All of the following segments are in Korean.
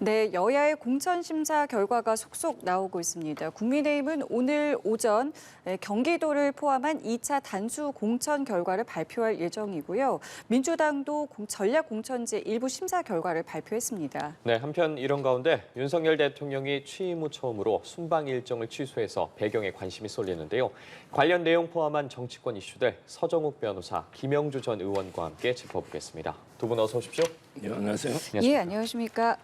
네, 여야의 공천 심사 결과가 속속 나오고 있습니다. 국민의힘은 오늘 오전 경기도를 포함한 2차 단수 공천 결과를 발표할 예정이고요. 민주당도 전략공천제 일부 심사 결과를 발표했습니다. 네, 한편 이런 가운데 윤석열 대통령이 취임 후 처음으로 순방 일정을 취소해서 배경에 관심이 쏠리는데요. 관련 내용 포함한 정치권 이슈들 서정욱 변호사, 김영주 전 의원과 함께 짚어보겠습니다. 두 분 어서 오십시오. 네, 안녕하세요. 예, 안녕하십니까.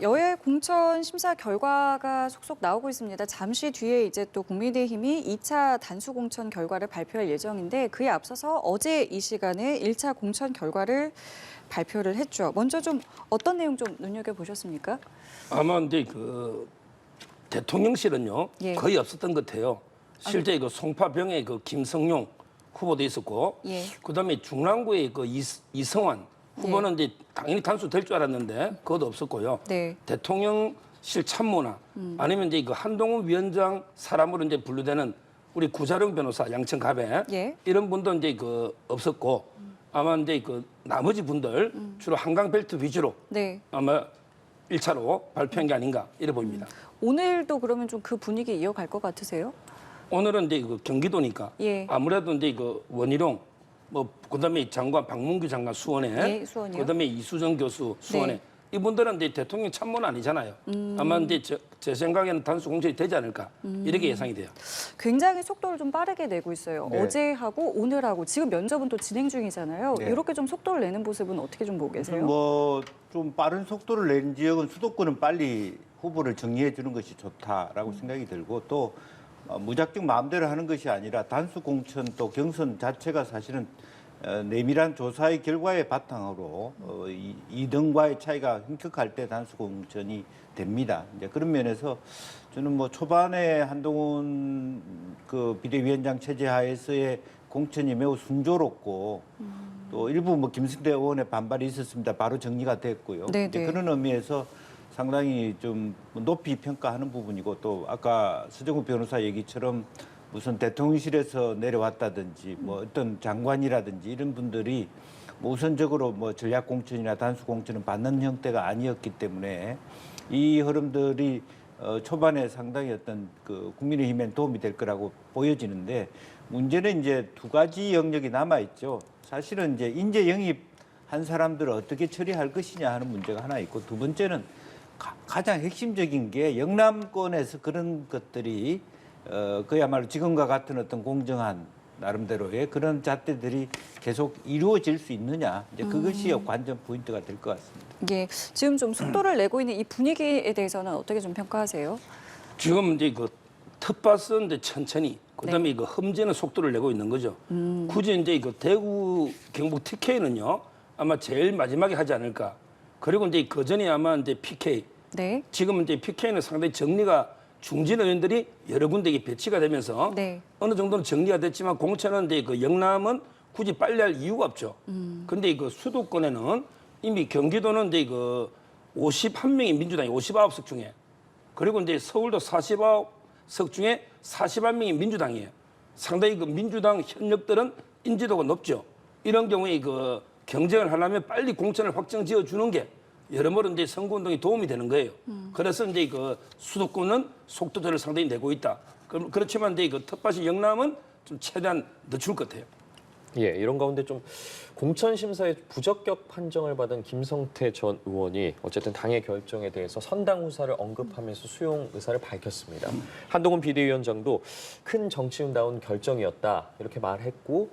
여야 공천 심사 결과가 속속 나오고 있습니다. 잠시 뒤에 이제 또 국민의힘이 2차 단수 공천 결과를 발표할 예정인데 그에 앞서서 어제 이 시간에 1차 공천 결과를 발표를 했죠. 먼저 좀 어떤 내용 좀 눈여겨보셨습니까? 아마 근데 그 대통령실은요 예. 거의 없었던 것 같아요. 실제 그 송파병의 그 김성용 후보도 있었고, 예. 그다음에 중랑구의 그 이성환 후보는 이제 당연히 단수 될 줄 알았는데 그것도 없었고요. 네. 대통령실 참모나 아니면 이제 그 한동훈 위원장 사람으로 이제 분류되는 우리 구자룡 변호사, 양천갑에 예. 이런 분도 이제 그 없었고, 아마 이제 그 나머지 분들 주로 한강벨트 위주로 네. 아마 1차로 발표한 게 아닌가 이래 보입니다. 오늘도 그러면 좀 그 분위기 이어갈 것 같으세요? 오늘은 이제 그 경기도니까 예. 아무래도 이제 그 원희룡, 뭐 그다음에 장관 박문규 장관 수원에, 예, 수원이요? 그다음에 이수정 교수 수원에, 네. 이분들은 이제 대통령 참모는 아니잖아요. 아마 이제 제 생각에는 단수 공천이 되지 않을까 이렇게 예상이 돼요. 굉장히 속도를 좀 빠르게 내고 있어요. 네. 어제 하고 오늘 하고 지금 면접은 또 진행 중이잖아요. 네. 이렇게 좀 속도를 내는 모습은 어떻게 좀 보고 계세요? 뭐 좀 빠른 속도를 내는 지역은 수도권은 빨리 후보를 정리해 주는 것이 좋다라고 생각이 들고, 또 무작정 마음대로 하는 것이 아니라 단수 공천 또 경선 자체가 사실은 내밀한 조사의 결과의 바탕으로 이등과의 차이가 흉격할 때 단수 공천이 됩니다. 이제 그런 면에서 저는 뭐 초반에 한동훈 그 비대위원장 체제 하에서의 공천이 매우 순조롭고 또 일부 뭐 김승태 의원의 반발이 있었습니다. 바로 정리가 됐고요. 네네. 이제 그런 의미에서 상당히 좀 높이 평가하는 부분이고, 또 아까 서정우 변호사 얘기처럼 무슨 대통령실에서 내려왔다든지 뭐 어떤 장관이라든지 이런 분들이 뭐 우선적으로 뭐 전략 공천이나 단수 공천은 받는 형태가 아니었기 때문에 이 흐름들이 초반에 상당히 어떤 그 국민의힘에 도움이 될 거라고 보여지는데, 문제는 이제 두 가지 영역이 남아 있죠. 사실은 이제 인재 영입한 사람들을 어떻게 처리할 것이냐 하는 문제가 하나 있고, 두 번째는 가장 핵심적인 게 영남권에서 그런 것들이 그야말로 지금과 같은 어떤 공정한 나름대로의 그런 잣대들이 계속 이루어질 수 있느냐, 이제 그것이 관전 포인트가 될 것 같습니다. 예, 지금 좀 속도를 내고 있는 이 분위기에 대해서는 어떻게 좀 평가하세요? 지금 이제 그 텃밭은 이제 천천히, 그다음에 그 험지는 속도를 내고 있는 거죠. 굳이 이제 그 대구 경북 TK는요 아마 제일 마지막에 하지 않을까. 그리고 이제 그 전에 아마 이제 PK. 네. 지금 이제 PK는 상당히 정리가, 중진 의원들이 여러 군데에 배치가 되면서 네. 어느 정도는 정리가 됐지만, 공천은 이제 그 영남은 굳이 빨리 할 이유가 없죠. 근데 그 수도권에는 이미 경기도는 이제 그 51명이 민주당이 59석 중에, 그리고 이제 서울도 49석 중에 41명이 민주당이에요. 상당히 그 민주당 현역들은 인지도가 높죠. 이런 경우에 그 경쟁을 하려면 빨리 공천을 확정 지어 주는 게 여러모로 이제 선거운동에 도움이 되는 거예요. 그래서 이제 그 수도권은 속도들을 상당히 내고 있다. 그렇지만 이제 그 텃밭이 영남은 좀 최대한 늦출 것 같아요. 예, 이런 가운데 좀 공천 심사에 부적격 판정을 받은 김성태 전 의원이 어쨌든 당의 결정에 대해서 선당 후사를 언급하면서 수용 의사를 밝혔습니다. 한동훈 비대위원장도 큰 정치인다운 결정이었다 이렇게 말했고,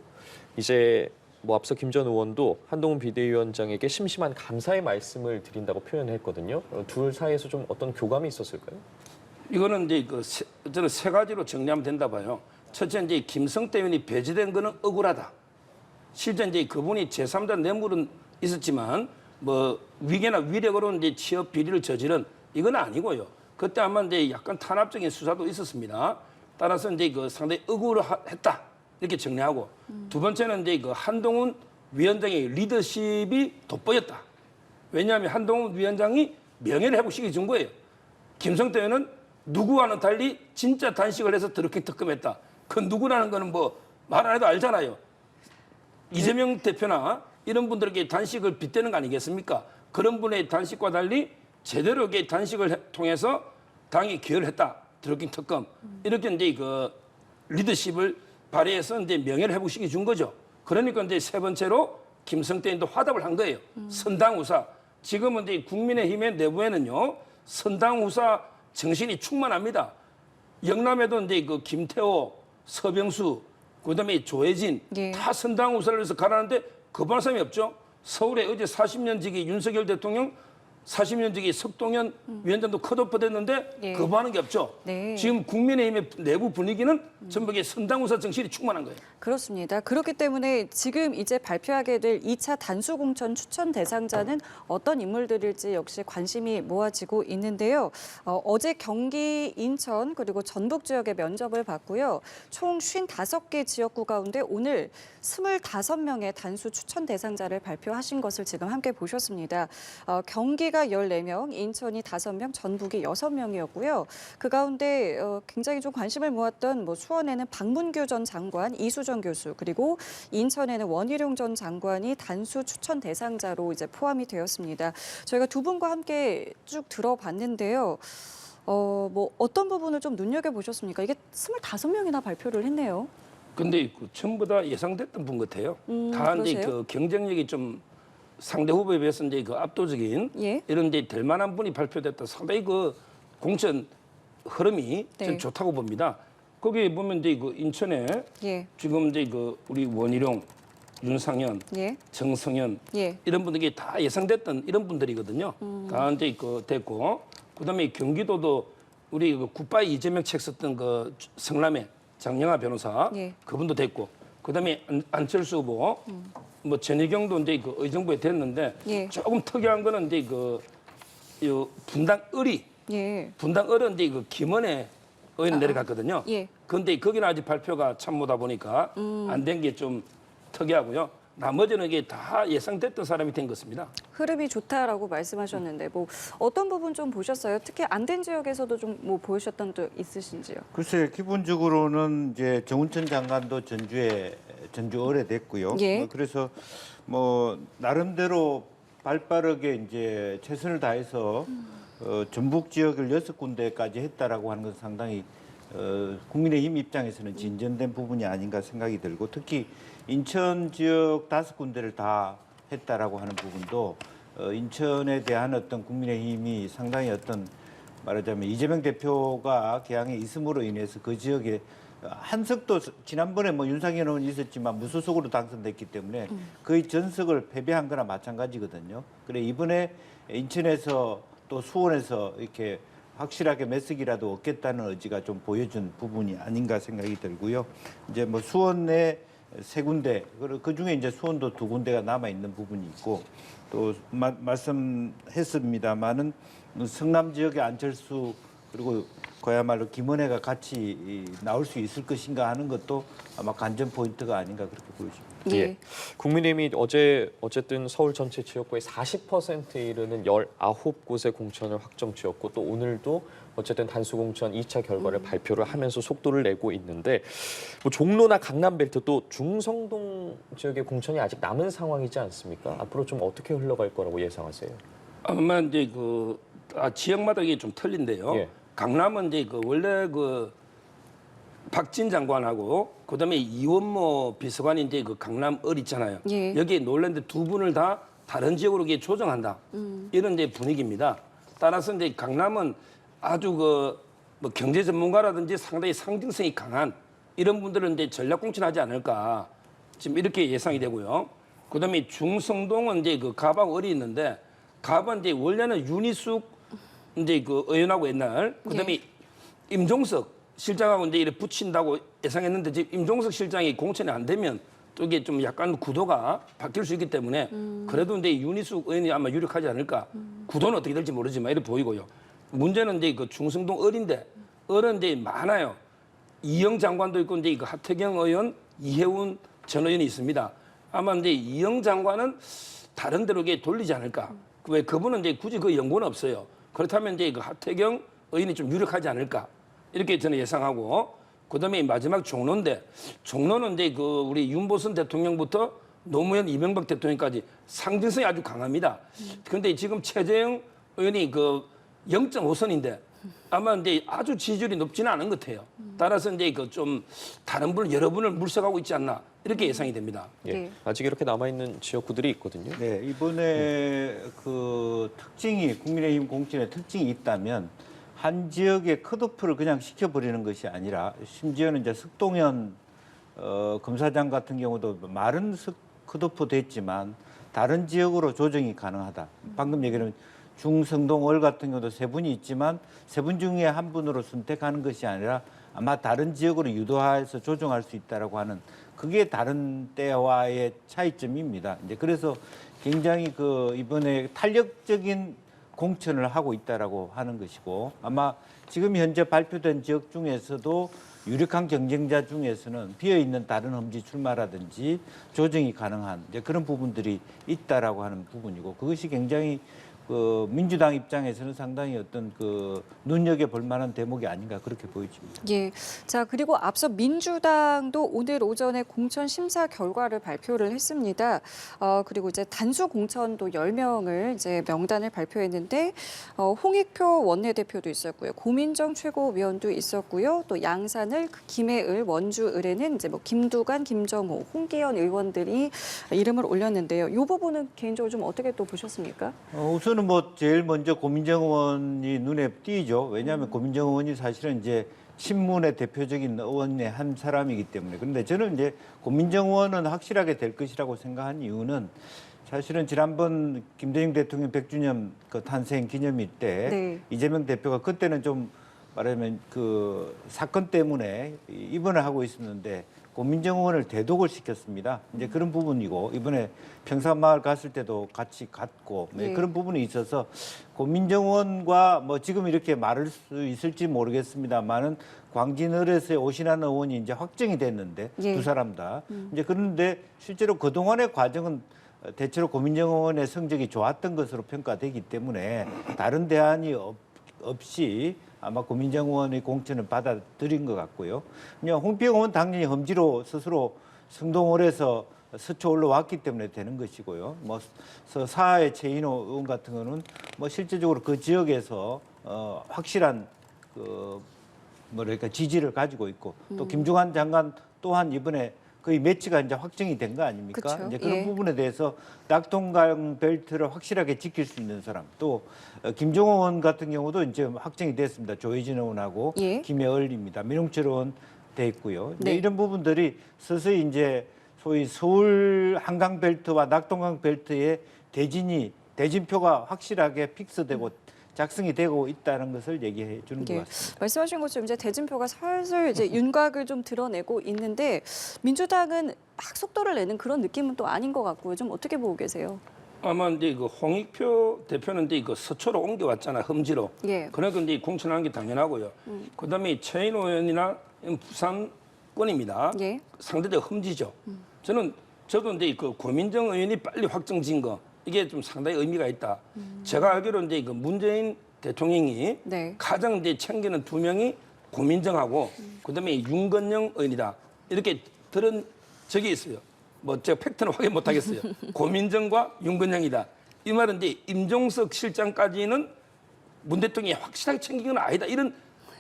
이제 뭐 앞서 김 전 의원도 한동훈 비대위원장에게 심심한 감사의 말씀을 드린다고 표현했거든요. 둘 사이에서 좀 어떤 교감이 있었을까요? 이거는 이제 저는 세 가지로 정리하면 된다 봐요. 첫째, 이제 김성태 의원이 배제된 거는 억울하다. 실제 이제 그분이 제3자 뇌물은 있었지만 뭐 위계나 위력으로 이제 취업 비리를 저지른 이건 아니고요. 그때 아마 이제 약간 탄압적인 수사도 있었습니다. 따라서 이제 그 상당히 억울했다 이렇게 정리하고, 두 번째는 이제 그 한동훈 위원장의 리더십이 돋보였다. 왜냐하면 한동훈 위원장이 명예를 회복시켜 준 거예요. 김성태 의원은 누구와는 달리 진짜 단식을 해서 드러킹 특검했다. 그 누구라는 거는 뭐 말 안 해도 알잖아요. 이재명 대표나 이런 분들에게 단식을 빗대는 거 아니겠습니까? 그런 분의 단식과 달리 제대로 이게 단식을 통해서 당이 기여를 했다. 드루킹 특검 이렇게 이제 그 리더십을 발휘해서 이제 명예를 회복시켜 준 거죠. 그러니까 이제 세 번째로 김성태 의원도 화답을 한 거예요. 선당후사. 지금은 이제 국민의힘의 내부에는요 선당후사 정신이 충만합니다. 영남에도 이제 그 김태호, 서병수, 그다음에 조혜진 예. 다 선당후사를 해서 가라는데 거부하는 사람이 없죠. 서울에 어제 40년 지기 윤석열 대통령, 40년 지기 석동현 위원장도 컷오프 됐는데 예. 거부하는 게 없죠. 네. 지금 국민의힘의 내부 분위기는 전부 선당후사 정신이 충만한 거예요. 그렇습니다. 그렇기 때문에 지금 이제 발표하게 될 2차 단수공천 추천 대상자는 어떤 인물들일지 역시 관심이 모아지고 있는데요. 어제 경기, 인천 그리고 전북 지역의 면접을 봤고요. 총 55개 지역구 가운데 오늘 25명의 단수 추천 대상자를 발표하신 것을 지금 함께 보셨습니다. 경기가 14명, 인천이 5명, 전북이 6명이었고요. 그 가운데 굉장히 좀 관심을 모았던 수원에는 박문규 전 장관, 이수정 교수, 그리고 인천에는 원희룡 전 장관이 단수 추천 대상자로 이제 포함이 되었습니다. 저희가 두 분과 함께 쭉 들어봤는데요. 어떤 부분을 좀 눈여겨보셨습니까? 이게 25명이나 발표를 했네요. 근데 전부 다 예상됐던 분 같아요. 다 이제 그러세요? 그 경쟁력이 좀 상대 후보에 비해서 이제 그 압도적인 예. 이런 이제 될 만한 분이 발표됐다. 상당히 그 공천 흐름이 네. 좀 좋다고 봅니다. 거기 보면 이제 그 인천에 예. 지금 이제 그 우리 원희룡, 윤상현, 예. 정성현 예. 이런 분들이 다 예상됐던 이런 분들이거든요. 다 이제 그 됐고 그다음에 경기도도 우리 그 굿바이 이재명 책 썼던 그 성남의 장영하 변호사 예. 그분도 됐고 그다음에 안철수 후보 뭐 전희경도 이제 그 의정부에 됐는데 예. 조금 특이한 거는 이제 요 분당 을이 예. 분당 을은 이제 그 김원에 의원 내려갔거든요. 예. 그런데 거기는 아직 발표가 참모다 보니까 안 된 게 좀 특이하고요. 나머지는 이게 다 예상됐던 사람이 된 것입니다. 흐름이 좋다라고 말씀하셨는데 어떤 부분 좀 보셨어요? 특히 안 된 지역에서도 좀 보셨던 도 있으신지요? 글쎄 기본적으로는 이제 정운천 장관도 전주 을에 됐고요. 예. 그래서 나름대로 발빠르게 이제 최선을 다해서 전북 지역을 6군데까지 했다라고 하는 것은 상당히 국민의힘 입장에서는 진전된 부분이 아닌가 생각이 들고 특히 인천 지역 5군데를 다 했다라고 하는 부분도 인천에 대한 어떤 국민의힘이 상당히 말하자면 이재명 대표가 개항에 있음으로 인해서 그 지역에 한석도 지난번에 윤상현 의원이 있었지만 무소속으로 당선됐기 때문에 거의 전석을 패배한 거나 마찬가지거든요. 그래 이번에 인천에서 또 수원에서 이렇게 확실하게 메시기라도 얻겠다는 의지가 좀 보여준 부분이 아닌가 생각이 들고요. 이제 수원에 3군데, 그 중에 이제 수원도 2군데가 남아 있는 부분이 있고 또 말씀했습니다만은 성남 지역의 안철수 그리고 그야말로 김은혜가 같이 나올 수 있을 것인가 하는 것도 아마 관전 포인트가 아닌가 그렇게 보여집니다. 예. 국민의힘이 어쨌든 서울 전체 지역구의 40%에 이르는 19곳의 공천을 확정지었고 또 오늘도 어쨌든 단수공천 2차 결과를 발표를 하면서 속도를 내고 있는데 종로나 강남벨트 또 중성동 지역의 공천이 아직 남은 상황이지 않습니까? 앞으로 좀 어떻게 흘러갈 거라고 예상하세요? 아마 이제 지역마다 이게 좀 틀린데요. 예. 강남은 이제 원래 박진 장관하고 그다음에 이원모 비서관이 이제 강남 을 있잖아요. 예. 여기에 놀랜데 두 분을 다 다른 지역으로 이게 조정한다. 이런 이제 분위기입니다. 따라서 이제 강남은 아주 경제 전문가라든지 상당히 상징성이 강한 이런 분들은 이제 전략 공천하지 않을까 지금 이렇게 예상이 되고요. 그다음에 중성동은 이제 가박 을이 있는데 가박 이제 원래는 윤희숙 이제 의원하고 옛날 그다음에 예. 임종석 실장하고 이제 이렇게 붙인다고 예상했는데 지금 임종석 실장이 공천이 안 되면 또 이게 좀 약간 구도가 바뀔 수 있기 때문에 그래도 이제 윤희숙 의원이 아마 유력하지 않을까. 구도는 어떻게 될지 모르지만 이렇게 보이고요. 문제는 이제 중성동 을인데 을은 이제 많아요. 이영 장관도 있고 이제 하태경 의원, 이혜훈 전 의원이 있습니다. 아마 이제 이영 장관은 다른 데로 이게 돌리지 않을까. 왜 그분은 이제 굳이 그 연고는 없어요. 그렇다면 이제 하태경 의원이 좀 유력하지 않을까. 이렇게 저는 예상하고 그다음에 마지막 종로인데 종로는 이제 우리 윤보선 대통령부터 노무현 이명박 대통령까지 상징성이 아주 강합니다. 그런데 지금 최재형 의원이 그 0.5선인데 아마 이제 아주 지지율이 높지는 않은 것 같아요. 따라서 이제 그 좀 다른 분 여러 분을 물색하고 있지 않나 이렇게 예상이 됩니다. 예, 네. 아직 이렇게 남아 있는 지역구들이 있거든요. 네, 이번에 그 특징이 국민의힘 공천의 특징이 있다면 한 지역의 컷오프를 그냥 시켜버리는 것이 아니라 심지어는 이제 석동현 검사장 같은 경우도 말은 컷오프 됐지만 다른 지역으로 조정이 가능하다. 방금 얘기는 중성동을 같은 경우도 세 분이 있지만 세 분 중에 한 분으로 선택하는 것이 아니라 아마 다른 지역으로 유도해서 조정할 수 있다라고 하는 그게 다른 때와의 차이점입니다. 이제 그래서 굉장히 그 이번에 탄력적인 공천을 하고 있다라고 하는 것이고 아마 지금 현재 발표된 지역 중에서도 유력한 경쟁자 중에서는 비어 있는 다른 험지 출마라든지 조정이 가능한 이제 그런 부분들이 있다라고 하는 부분이고 그것이 굉장히 그 민주당 입장에서는 상당히 어떤 그 눈여겨 볼 만한 대목이 아닌가 그렇게 보여집니다. 예. 자, 그리고 앞서 민주당도 오늘 오전에 공천 심사 결과를 발표를 했습니다. 그리고 이제 단수 공천도 10명을 이제 명단을 발표했는데 홍익표 원내대표도 있었고요. 고민정 최고위원도 있었고요. 또 양산을, 김해을, 원주을에는 이제 뭐 김두관, 김정호, 홍기현 의원들이 이름을 올렸는데요. 이 부분은 개인적으로 좀 어떻게 또 보셨습니까? 우선은 뭐 제일 먼저 고민정 의원이 눈에 띄죠. 왜냐하면 고민정 의원이 사실은 이제 친문의 대표적인 의원의 한 사람이기 때문에. 그런데 저는 이제 고민정 의원은 확실하게 될 것이라고 생각한 이유는 사실은 지난번 김대중 대통령 100주년 그 탄생 기념일 때 네. 이재명 대표가 그때는 좀 말하면 그 사건 때문에 입원을 하고 있었는데 고민정 의원을 대독을 시켰습니다. 이제 그런 부분이고 이번에 평산마을 갔을 때도 같이 갔고 네. 그런 부분이 있어서 고민정 의원과 뭐 지금 이렇게 말할 수 있을지 모르겠습니다만은 광진을에서의 오신환 의원이 이제 확정이 됐는데 예. 두 사람 다 이제 그런데 실제로 그 동안의 과정은 대체로 고민정 의원의 성적이 좋았던 것으로 평가되기 때문에 다른 대안이 없이 아마 고민정 의원의 공천을 받아들인 것 같고요. 그냥 홍피영 의원 당연히 험지로 스스로 성동을에서 서초 올라왔기 때문에 되는 것이고요. 뭐 사하의 최인호 의원 같은 경우는 뭐 실제적으로 그 지역에서 확실한 그 뭐랄까 지지를 가지고 있고 또 김중환 장관 또한 이번에 거의 매치가 이제 확정이 된 거 아닙니까? 그쵸. 이제 그런 예. 부분에 대해서 낙동강 벨트를 확실하게 지킬 수 있는 사람 또 김종호 의원 같은 경우도 이제 확정이 됐습니다. 조혜진 의원하고 예. 김혜얼입니다. 민홍철 의원 돼 있고요. 이제 네. 이런 부분들이 서서히 이제 소위 서울 한강 벨트와 낙동강 벨트의 대진표가 확실하게 픽스되고 작성이 되고 있다는 것을 얘기해 주는 것 예. 같습니다. 말씀하신 것처럼 이제 대진표가 슬슬 이제 윤곽을 좀 드러내고 있는데 민주당은 막 속도를 내는 그런 느낌은 또 아닌 것 같고요. 좀 어떻게 보고 계세요? 아마 이제 그 홍익표 대표는 이제 그 서초로 옮겨왔잖아 험지로. 예. 그러니까 이제 공천하는 게 당연하고요. 그다음에 최인호 의원이나 부산권입니다. 예. 상대적 험지죠. 저도 이제 그 고민정 의원이 빨리 확정진 거 이게 좀 상당히 의미가 있다. 제가 알기로 이제 그 문재인 대통령이 네. 가장 이제 챙기는 두 명이 고민정하고 그다음에 윤건영 의원이다. 이렇게 들은 적이 있어요. 뭐 제가 팩트는 확인 못 하겠어요. 고민정과 윤건영이다. 이 말은 이제 임종석 실장까지는 문 대통령이 확실하게 챙긴 건 아니다. 이런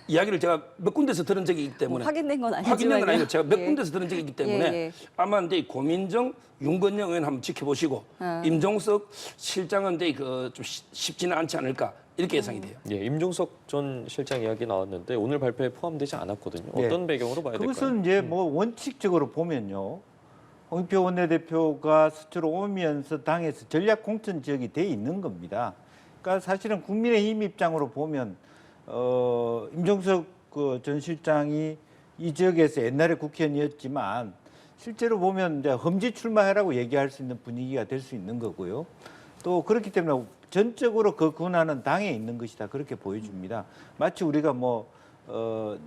이야기를 제가 몇 군데서 들은 적이 있기 때문에 뭐 확인된 건 아니지만요. 확인된 건 아니고 제가 몇 예. 군데서 들은 적이 있기 때문에 예. 아마 이제 고민정, 윤건영 의원 한번 지켜보시고 임종석 실장은 이제 그좀 쉽지는 않지 않을까 이렇게 예상이 돼요. 예, 임종석 전 실장 이야기 나왔는데 오늘 발표에 포함되지 않았거든요. 예. 어떤 배경으로 봐야 될까요? 그것은 이제 뭐 원칙적으로 보면요. 홍익표 원내대표가 서초로 오면서 당에서 전략 공천 지역이 돼 있는 겁니다. 그러니까 사실은 국민의힘 입장으로 보면 임종석 그 전 실장이 이 지역에서 옛날에 국회의원이었지만 실제로 보면 이제 험지 출마해라고 얘기할 수 있는 분위기가 될 수 있는 거고요. 또 그렇기 때문에 전적으로 그 권한은 당에 있는 것이다 그렇게 보여줍니다. 마치 우리가 뭐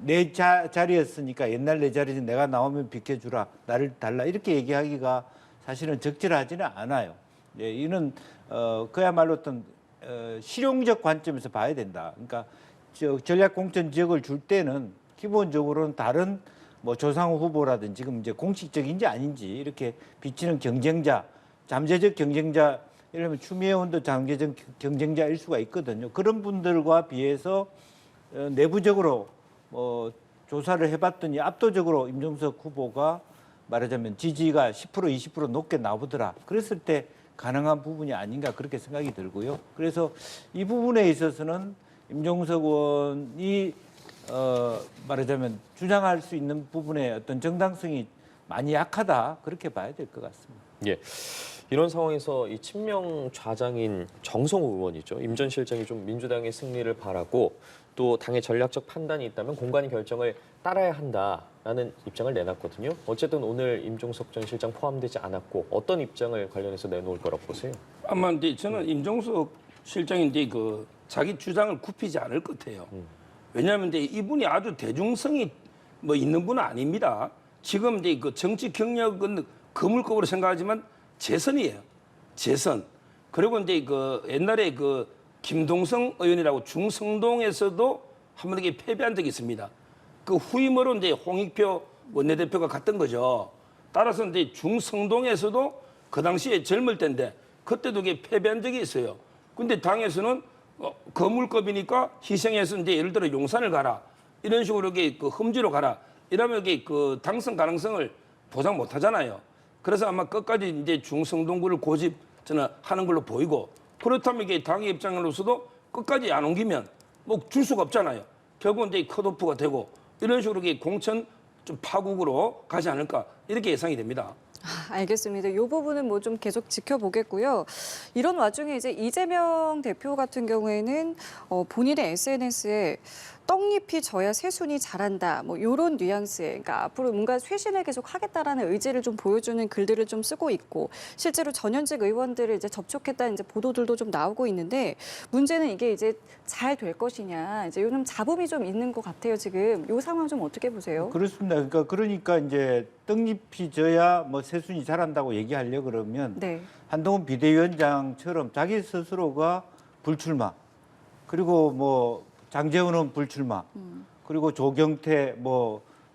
내 자리였으니까 옛날 내 자리지 내가 나오면 비켜주라 나를 달라 이렇게 얘기하기가 사실은 적절하지는 않아요. 예, 이는 그야말로 어떤 실용적 관점에서 봐야 된다. 그러니까 전략 공천 지역을 줄 때는 기본적으로는 다른 뭐 조상우 후보라든지 지금 이제 공식적인지 아닌지 이렇게 비치는 경쟁자, 잠재적 경쟁자에 예를 들면 추미애 의원도 장기적 경쟁자일 수가 있거든요. 그런 분들과 비해서 내부적으로 조사를 해봤더니 압도적으로 임종석 후보가 말하자면 지지가 10% 20% 높게 나오더라. 그랬을 때 가능한 부분이 아닌가 그렇게 생각이 들고요. 그래서 이 부분에 있어서는 임종석 의원이 말하자면 주장할 수 있는 부분의 어떤 정당성이 많이 약하다 그렇게 봐야 될 것 같습니다. 예. 이런 상황에서 이 친명 좌장인 정성호 의원이죠. 임 전 실장이 좀 민주당의 승리를 바라고 또 당의 전략적 판단이 있다면 공관위 결정을 따라야 한다라는 입장을 내놨거든요. 어쨌든 오늘 임종석 전 실장 포함되지 않았고 어떤 입장을 관련해서 내놓을 거라고 보세요? 아마 이제 저는 임종석 실장이 이제 그 자기 주장을 굽히지 않을 것 같아요. 왜냐하면 이제 이분이 아주 대중성이 뭐 있는 분은 아닙니다. 지금 이제 그 정치 경력은 거물급으로 생각하지만 재선이에요. 재선. 그리고 이제 그 옛날에 그 김동성 의원이라고 중성동에서도 한 번 패배한 적이 있습니다. 그 후임으로 이제 홍익표 원내대표가 갔던 거죠. 따라서 이제 중성동에서도 그 당시에 젊을 때인데 그때도 패배한 적이 있어요. 근데 당에서는 거물급이니까 희생해서 이제 예를 들어 용산을 가라. 이런 식으로 그 험지로 가라. 이러면 그 당선 가능성을 보장 못 하잖아요. 그래서 아마 끝까지 이제 중성동구를 고집 저는 하는 걸로 보이고 그렇다면 이게 당의 입장으로서도 끝까지 안 옮기면 뭐 줄 수가 없잖아요. 결국 이제 컷오프가 되고 이런 식으로 공천 좀 파국으로 가지 않을까 이렇게 예상이 됩니다. 알겠습니다. 이 부분은 뭐 좀 계속 지켜보겠고요. 이런 와중에 이제 이재명 대표 같은 경우에는 본인의 SNS에 떡잎이 져야 새순이 자란다. 뭐 이런 뉘앙스에, 그러니까 앞으로 뭔가 쇄신을 계속 하겠다라는 의지를 좀 보여주는 글들을 좀 쓰고 있고, 실제로 전현직 의원들을 이제 접촉했다는 이제 보도들도 좀 나오고 있는데, 문제는 이게 이제 잘 될 것이냐, 이제 요즘 잡음이 좀 있는 것 같아요. 지금 이 상황 좀 어떻게 보세요? 그렇습니다. 그러니까 이제 떡잎이 져야 뭐 새순이 자란다고 얘기하려 그러면 네. 한동훈 비대위원장처럼 자기 스스로가 불출마, 그리고 뭐 장제원은 불출마, 그리고 조경태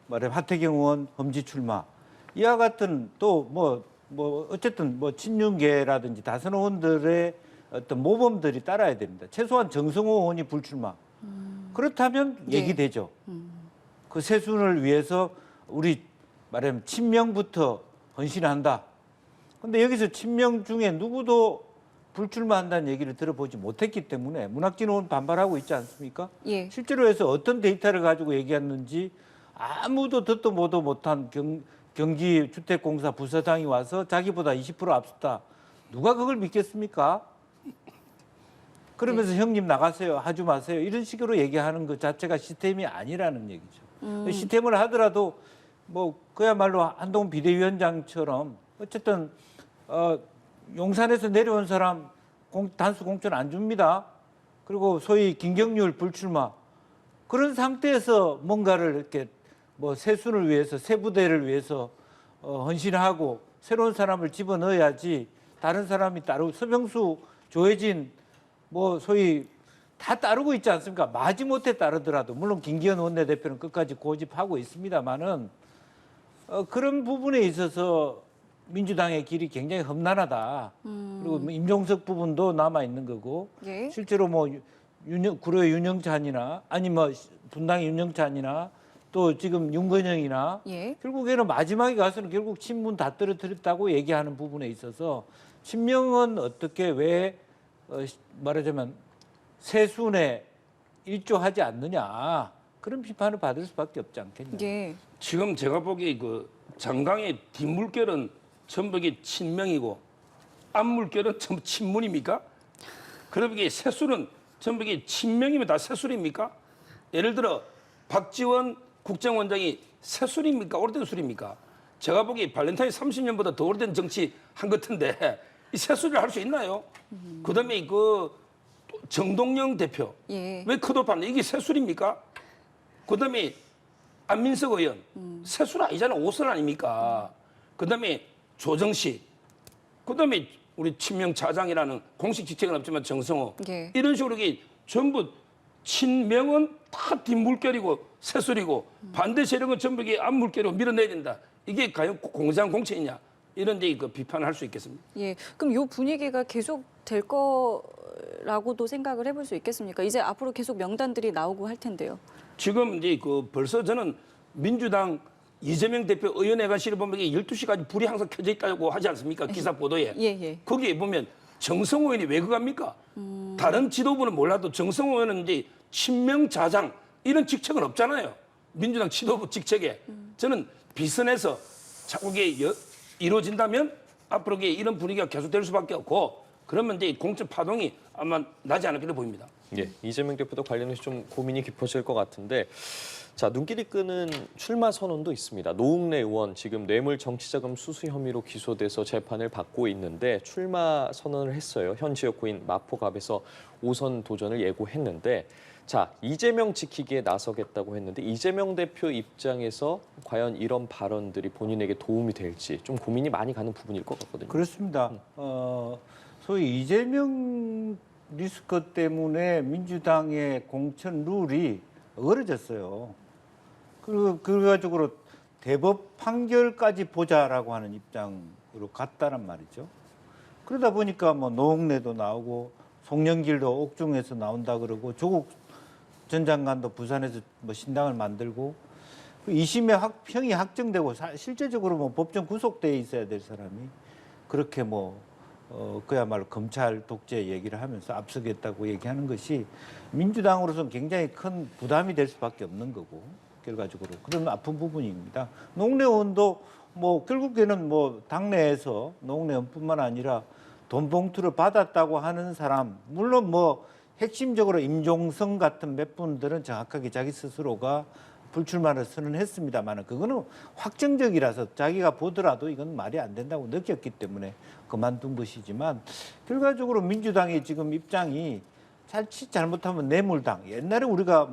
하태경 의원 험지 출마, 이와 같은 또 어쨌든 친윤계라든지 다선 의원들의 어떤 모범들이 따라야 됩니다. 최소한 정성호 의원이 불출마. 그렇다면 예. 얘기되죠. 그 새순을 위해서 우리 말하면 친명부터 헌신한다. 근데 여기서 친명 중에 누구도 불출마한다는 얘기를 들어보지 못했기 때문에 문학진 의원 반발하고 있지 않습니까? 예. 실제로 해서 어떤 데이터를 가지고 얘기했는지 아무도 듣도 보도 못한 경기주택공사 부서장이 와서 자기보다 20% 앞섰다. 누가 그걸 믿겠습니까? 그러면서 형님 나가세요, 하지 마세요. 이런 식으로 얘기하는 것 자체가 시스템이 아니라는 얘기죠. 시스템을 하더라도 그야말로 한동훈 비대위원장처럼 어쨌든 용산에서 내려온 사람 단수 공천 안 줍니다. 그리고 소위 김경률 불출마. 그런 상태에서 뭔가를 이렇게 새순을 위해서, 새 부대를 위해서 헌신하고 새로운 사람을 집어넣어야지 다른 사람이 따르고, 서병수, 조혜진 소위 다 따르고 있지 않습니까? 마지못해 따르더라도, 물론 김기현 원내대표는 끝까지 고집하고 있습니다만은 그런 부분에 있어서 민주당의 길이 굉장히 험난하다. 그리고 임종석 부분도 남아 있는 거고, 예. 실제로 구로의 윤영찬이나 분당의 윤영찬이나 또 지금 윤건영이나 예. 결국에는 마지막에 가서는 결국 친문 다 떨어뜨렸다고 얘기하는 부분에 있어서 친명은 어떻게 왜 말하자면 새순에 일조하지 않느냐, 그런 비판을 받을 수밖에 없지 않겠냐. 예. 지금 제가 보기에 그 장강의 뒷물결은 전부 이게 친명이고 앞물결은 전부 친문입니까? 그럼 이게 새술은 전부 이게 친명이면 다 새술입니까? 예를 들어 박지원 국정원장이 새술입니까? 오래된 술입니까? 제가 보기에 발렌타인 30년보다 더 오래된 정치 한 것 같은데 이 새술을 할 수 있나요? 그다음에 그 정동영 대표 예. 왜 컷오프하냐? 이게 새술입니까? 그다음에 안민석 의원 새술 아니잖아, 오선 아닙니까? 그다음에 조정식, 그다음에 우리 친명 차장이라는 공식 직책은 없지만 정성호, 예. 이런 식으로 이게 전부 친명은 다 뒷물결이고 새술이고 반대 세력은 전부 이게 앞물결로 밀어내야 된다. 이게 과연 공장 공천이냐? 이런 데 그 비판을 할 수 있겠습니다. 예, 그럼 이 분위기가 계속 될 거라고도 생각을 해볼 수 있겠습니까? 이제 앞으로 계속 명단들이 나오고 할 텐데요. 지금 이제 그 벌써 저는 민주당 이재명 대표 의원회관실을 보면 12시까지 불이 항상 켜져 있다고 하지 않습니까? 기사 보도에. 예, 예. 거기에 보면 정성호 의원이 왜 그갑니까? 다른 지도부는 몰라도 정성호 의원은 이제 친명자장 이런 직책은 없잖아요. 민주당 지도부 직책에. 저는 비선에서 자꾸 이게 이루어진다면 앞으로 이런 분위기가 계속될 수밖에 없고 그러면 이제 공천 파동이 아마 나지 않을까 보입니다. 예, 이재명 대표도 관련해서 좀 고민이 깊어질 것 같은데 자, 눈길이 끄는 출마 선언도 있습니다. 노웅래 의원 지금 뇌물 정치자금 수수 혐의로 기소돼서 재판을 받고 있는데 출마 선언을 했어요. 현 지역구인 마포갑에서 5선 도전을 예고했는데 자, 이재명 지키기에 나서겠다고 했는데 이재명 대표 입장에서 과연 이런 발언들이 본인에게 도움이 될지 좀 고민이 많이 가는 부분일 것 같거든요. 그렇습니다. 소위 이재명 리스크 때문에 민주당의 공천 룰이 어그러졌어요. 그래가지고 대법 판결까지 보자라고 하는 입장으로 갔다란 말이죠. 그러다 보니까 뭐 노웅래도 나오고 송영길도 옥중에서 나온다 그러고 조국 전 장관도 부산에서 뭐 신당을 만들고 2심에 형이 확정되고 실제적으로 뭐 법정 구속돼 있어야 될 사람이 그렇게 그야말로 검찰 독재 얘기를 하면서 앞서겠다고 얘기하는 것이 민주당으로서는 굉장히 큰 부담이 될 수밖에 없는 거고 결과적으로 그런 아픈 부분입니다. 노웅래 의원도 결국에는 당내에서 노웅래 의원뿐만 아니라 돈 봉투를 받았다고 하는 사람 물론 핵심적으로 임종성 같은 몇 분들은 정확하게 자기 스스로가 불출마를 선언했습니다만 그거는 확정적이라서 자기가 보더라도 이건 말이 안 된다고 느꼈기 때문에 그만둔 것이지만 결과적으로 민주당의 지금 입장이 자칫 잘못하면 뇌물당 옛날에 우리가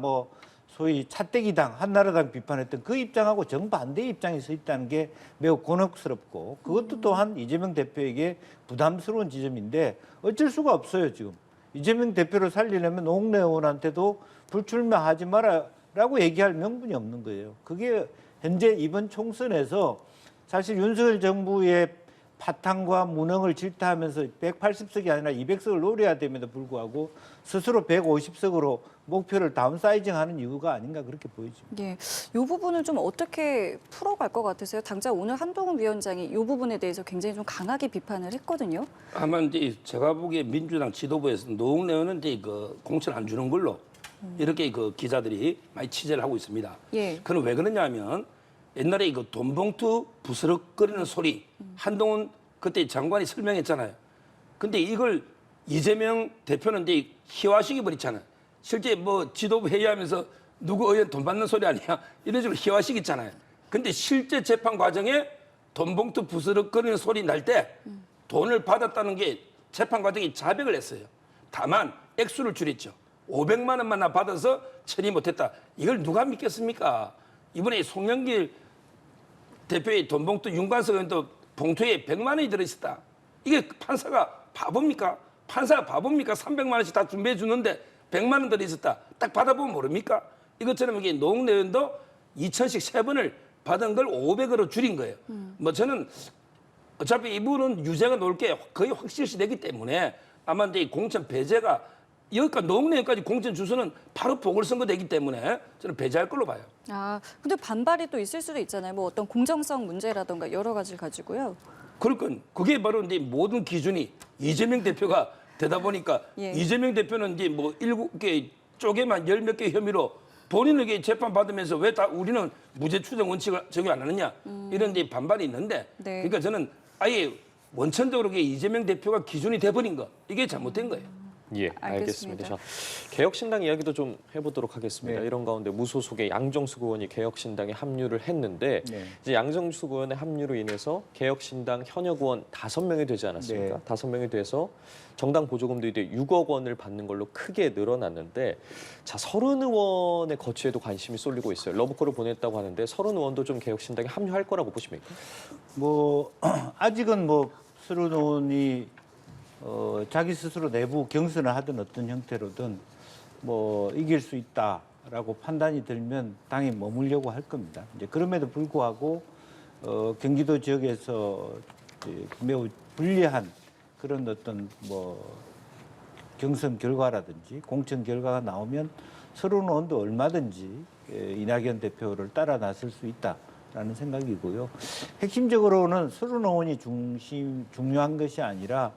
소위 차떼기당 한나라당 비판했던 그 입장하고 정반대의 입장에 서 있다는 게 매우 곤혹스럽고 그것도 또한 이재명 대표에게 부담스러운 지점인데 어쩔 수가 없어요. 지금 이재명 대표를 살리려면 노웅래 의원한테도 불출마하지 마라라고 얘기할 명분이 없는 거예요. 그게 현재 이번 총선에서 사실 윤석열 정부의 파탄과 무능을 질타하면서 180석이 아니라 200석을 노려야 됨에도 불구하고 스스로 150석으로 목표를 다운사이징하는 이유가 아닌가 그렇게 보여집니다. 예, 이 부분은 좀 어떻게 풀어갈 것 같으세요? 당장 오늘 한동훈 위원장이 이 부분에 대해서 굉장히 좀 강하게 비판을 했거든요. 아마 이제 제가 보기에 민주당 지도부에서 노웅래 의원은 이제 공천 안 주는 걸로 이렇게 기자들이 많이 취재를 하고 있습니다. 예. 그건 왜 그러냐면 옛날에 돈 봉투 부스럭거리는 소리 한동훈 그때 장관이 설명했잖아요. 근데 이걸 이재명 대표는 이제 희화시켜 버렸잖아요. 실제 지도부 회의하면서 누구 의원 돈 받는 소리 아니야 이런 식으로 희화시켰잖아요. 근데 실제 재판 과정에 돈 봉투 부스럭거리는 소리 날 때 돈을 받았다는 게 재판 과정이 자백을 했어요. 다만 액수를 줄였죠. 500만 원만 받아서 처리 못했다. 이걸 누가 믿겠습니까? 이번에 송영길 대표의 돈 봉투 윤관석 의원도 봉투에 100만 원이 들어있었다. 이게 판사가 바보입니까? 판사가 바보입니까? 300만 원씩 다 준비해 주는데 100만 원 들어있었다. 딱 받아보면 모릅니까? 이것처럼 이게 노웅래 의원도 2천씩 3번을 받은 걸 500으로 줄인 거예요. 저는 어차피 이분은 유죄가 나올 게 거의 확실시 되기 때문에 아마 이제 공천 배제가 여기까지 노웅래 의원까지 공천 주소는 바로 보궐선거 되기 때문에 저는 배제할 걸로 봐요. 아, 근데 반발이 또 있을 수도 있잖아요. 어떤 공정성 문제라던가 여러 가지를 가지고요. 그러니까 그게 바로 이제 모든 기준이 이재명 대표가 되다 보니까 예. 이재명 대표는 이제 7개 쪼개만 10몇 개 혐의로 본인에게 재판 받으면서 왜 다 우리는 무죄 추정 원칙을 적용 안 하느냐 이런 이제 반발이 있는데 네. 그러니까 저는 아예 원천적으로 이재명 대표가 기준이 돼버린 거 이게 잘못된 거예요. 예, 알겠습니다. 알겠습니다. 자, 개혁신당 이야기도 좀 해보도록 하겠습니다. 네. 이런 가운데 무소속의 양정숙 의원이 개혁신당에 합류를 했는데 네. 이제 양정숙 의원의 합류로 인해서 개혁신당 현역 의원 5명이 되지 않았습니까? 네. 5명이 돼서 정당 보조금도 이제 6억 원을 받는 걸로 크게 늘어났는데 자, 서른 의원의 거취에도 관심이 쏠리고 있어요. 러브콜을 보냈다고 하는데 서른 의원도 좀 개혁신당에 합류할 거라고 보십니까? 아직은 서른 의원이 자기 스스로 내부 경선을 하든 어떤 형태로든 이길 수 있다라고 판단이 들면 당에 머물려고 할 겁니다. 이제 그럼에도 불구하고 경기도 지역에서 매우 불리한 그런 어떤 뭐 경선 결과라든지 공천 결과가 나오면 서로는 언도 얼마든지 이낙연 대표를 따라 나설 수 있다라는 생각이고요. 핵심적으로는 서른 의원이 중요한 것이 아니라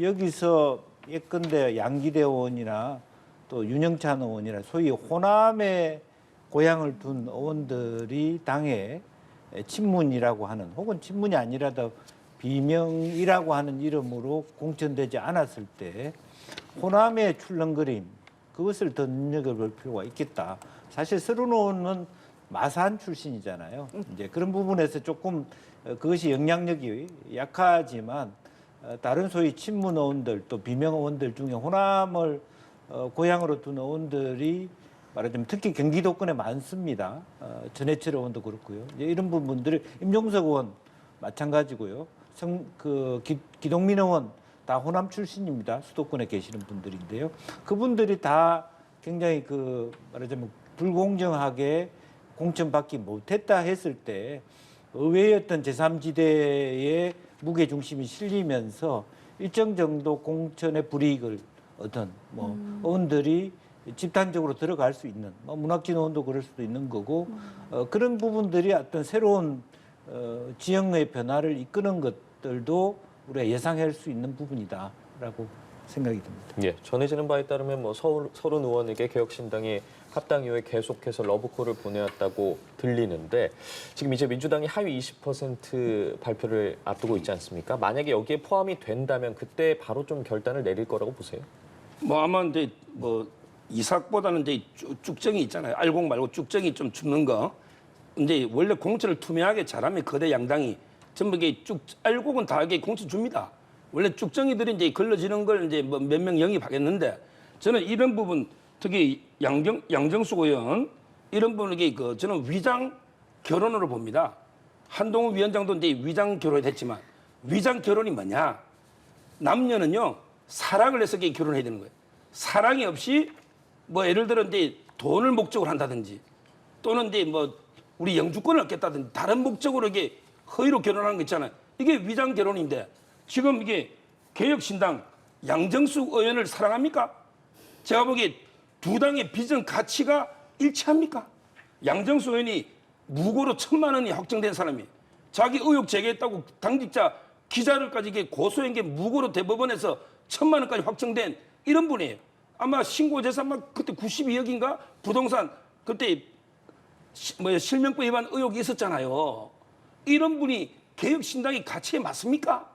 여기서 예컨대 양기대 의원이나 또 윤영찬 의원이나 소위 호남의 고향을 둔 의원들이 당에 친문이라고 하는 혹은 친문이 아니라도 비명이라고 하는 이름으로 공천되지 않았을 때 호남의 출렁거림 그것을 더 눈여겨볼 필요가 있겠다. 사실 서른 의원은 마산 출신이잖아요. 이제 그런 부분에서 조금 그것이 영향력이 약하지만 다른 소위 친문 의원들 또 비명 의원들 중에 호남을 고향으로 둔 의원들이 말하자면 특히 경기도권에 많습니다. 전해철 의원도 그렇고요. 이제 이런 부분들을 임종석 의원 마찬가지고요. 기동민 의원 다 호남 출신입니다. 수도권에 계시는 분들인데요. 그분들이 다 굉장히 말하자면 불공정하게 공천받기 못했다 했을 때 의회의 어떤 제3지대의 무게 중심이 실리면서 일정 정도 공천의 불이익을 얻은 의원들이 집단적으로 들어갈 수 있는 문학진 의원도 그럴 수도 있는 거고 그런 부분들이 어떤 새로운 지형의 변화를 이끄는 것들도 우리가 예상할 수 있는 부분이다라고 생각이 듭니다. 예, 전해지는 바에 따르면 뭐 서른 의원에게 개혁신당이 합당 이후에 계속해서 러브콜을 보내왔다고 들리는데 지금 이제 민주당이 하위 20% 발표를 앞두고 있지 않습니까? 만약에 여기에 포함이 된다면 그때 바로 좀 결단을 내릴 거라고 보세요? 뭐 아마 이제 뭐 이삭보다는 이제 쭉정이 있잖아요. 알곡 말고 쭉정이 좀 줍는 거. 근데 원래 공천을 투명하게 잘하면 거대 양당이 전부 이게 알곡은 다 이게 공천 줍니다. 원래 쭉정이들이 이제 걸러지는 걸 이제 뭐 몇 명 영입하겠는데 저는 이런 부분 특히 양정숙 의원 이런 부분이 저는 위장 결혼으로 봅니다. 한동훈 위원장도 이제 위장 결혼이 됐지만 위장 결혼이 뭐냐? 남녀는요 사랑을 해서 결혼해야 되는 거예요. 사랑이 없이 뭐 예를 들어 이제 돈을 목적으로 한다든지 또는 이제 뭐 우리 영주권을 얻겠다든지 다른 목적으로 이게 허위로 결혼하는 거 있잖아요. 이게 위장 결혼인데 지금 이게 개혁신당 양정숙 의원을 사랑합니까? 제가 보기에 두 당의 비전 가치가 일치합니까? 양정숙 의원이 무고로 1,000만 원이 확정된 사람이 자기 의혹 제기했다고 당직자 기자들까지 이게 고소한 게 무고로 대법원에서 1,000만 원까지 확정된 이런 분이에요. 아마 신고 재산 막 그때 92억인가 부동산 그때 실명법 위반 의혹이 있었잖아요. 이런 분이 개혁신당의 가치에 맞습니까?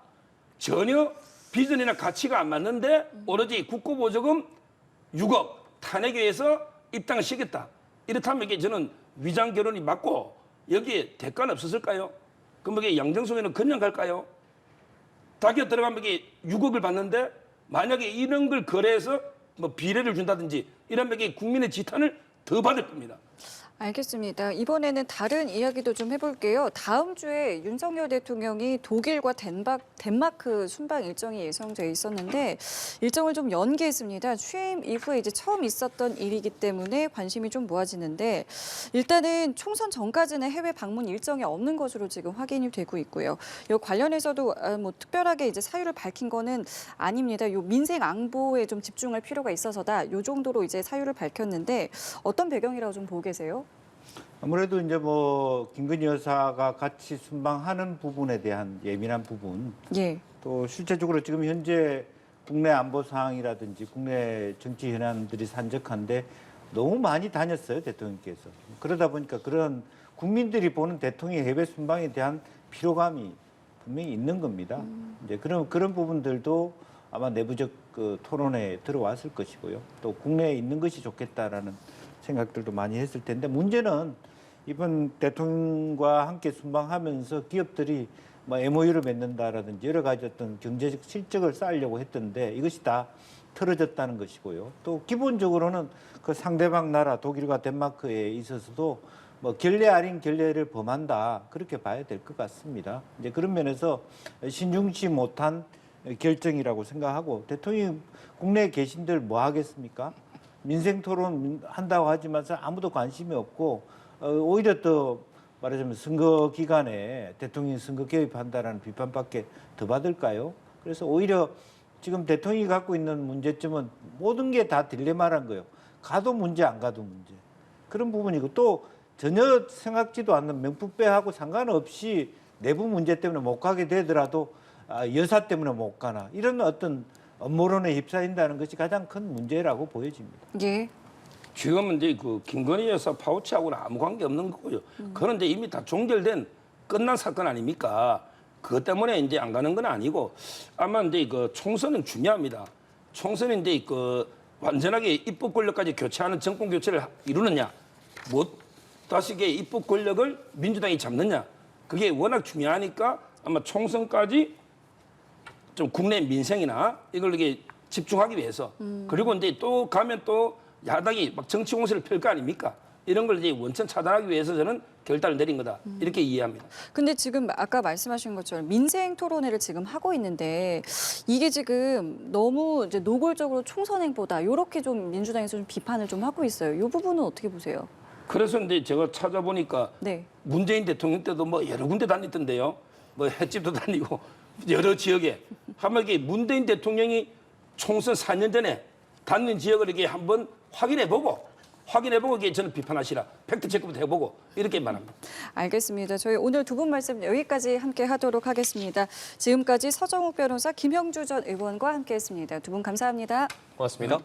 전혀 비전이나 가치가 안 맞는데 오로지 국고보조금 6억 탄핵에 의해서 입당을 시켰다. 이렇다면 이게 저는 위장 결혼이 맞고 여기에 대가는 없었을까요? 그럼 이게 양정숙에는 그냥 갈까요? 자기가 들어가면 이게 6억을 받는데 만약에 이런 걸 거래해서 뭐 비례를 준다든지 이러면 이게 국민의 지탄을 더 받을 겁니다. 알겠습니다. 이번에는 다른 이야기도 좀 해볼게요. 다음 주에 윤석열 대통령이 독일과 덴마크 순방 일정이 예정돼 있었는데 일정을 좀 연기했습니다. 취임 이후에 이제 처음 있었던 일이기 때문에 관심이 좀 모아지는데 일단은 총선 전까지는 해외 방문 일정이 없는 것으로 지금 확인이 되고 있고요. 이 관련해서도 뭐 특별하게 이제 사유를 밝힌 거는 아닙니다. 요 민생 안보에 좀 집중할 필요가 있어서다. 요 정도로 이제 사유를 밝혔는데 어떤 배경이라고 좀 보고 계세요? 아무래도 이제 뭐 김건희 여사가 같이 순방하는 부분에 대한 예민한 부분, 예. 또 실제적으로 지금 현재 국내 안보 상황이라든지 국내 정치 현안들이 산적한데 너무 많이 다녔어요, 대통령께서. 그러다 보니까 그런 국민들이 보는 대통령의 해외 순방에 대한 피로감이 분명히 있는 겁니다. 이제 그런 부분들도 아마 내부적 토론에 들어왔을 것이고요. 또 국내에 있는 것이 좋겠다라는 생각들도 많이 했을 텐데 문제는 이번 대통령과 함께 순방하면서 기업들이 뭐 MOU를 맺는다라든지 여러 가지 어떤 경제적 실적을 쌓으려고 했던데 이것이 다 틀어졌다는 것이고요. 또 기본적으로는 그 상대방 나라 독일과 덴마크에 있어서도 뭐 결례 아닌 결례를 범한다 그렇게 봐야 될 것 같습니다. 이제 그런 면에서 신중치 못한 결정이라고 생각하고 대통령이 국내에 계신들 뭐 하겠습니까? 민생 토론 한다고 하지만 아무도 관심이 없고 오히려 더 말하자면 선거 기간에 대통령 선거 개입한다라는 비판밖에 더 받을까요? 그래서 오히려 지금 대통령이 갖고 있는 문제점은 모든 게 다 딜레마란 거예요. 가도 문제 안 가도 문제. 그런 부분이고 또 전혀 생각지도 않는 명품배하고 상관없이 내부 문제 때문에 못 가게 되더라도 여사 때문에 못 가나 이런 어떤 업무론에 휩싸인다는 것이 가장 큰 문제라고 보여집니다. 예. 지금은 이제 그 김건희 여사 파우치하고는 아무 관계 없는 거고요. 그건 이제 이미 다 종결된 끝난 사건 아닙니까? 그것 때문에 이제 안 가는 건 아니고 아마 이제 그 총선은 중요합니다. 총선은 이제 그 완전하게 입법 권력까지 교체하는 정권 교체를 이루느냐, 못 다시게 입법 권력을 민주당이 잡느냐, 그게 워낙 중요하니까 아마 총선까지 좀 국내 민생이나 이걸 이게 집중하기 위해서 그리고 이제 또 가면 또 야당이 막 정치 공세를 펼 거 아닙니까? 이런 걸 이제 원천 차단하기 위해서 저는 결단을 내린 거다 이렇게 이해합니다. 근데 지금 아까 말씀하신 것처럼 민생 토론회를 지금 하고 있는데 이게 지금 너무 이제 노골적으로 총선행보다 이렇게 좀 민주당에서 좀 비판을 좀 하고 있어요. 이 부분은 어떻게 보세요? 그래서 이제 제가 찾아보니까 네. 문재인 대통령 때도 뭐 여러 군데 다녔던데요. 뭐 횟집도 다니고 여러 지역에 한번 이게 문재인 대통령이 총선 4년 전에 다닌 지역을 이렇게 한번 확인해보고 이게 저는 비판하시라 팩트 체크부터 해보고 이렇게 말합니다. 알겠습니다. 저희 오늘 두 분 말씀 여기까지 함께 하도록 하겠습니다. 지금까지 서정욱 변호사, 김형주 전 의원과 함께했습니다. 두 분 감사합니다. 고맙습니다.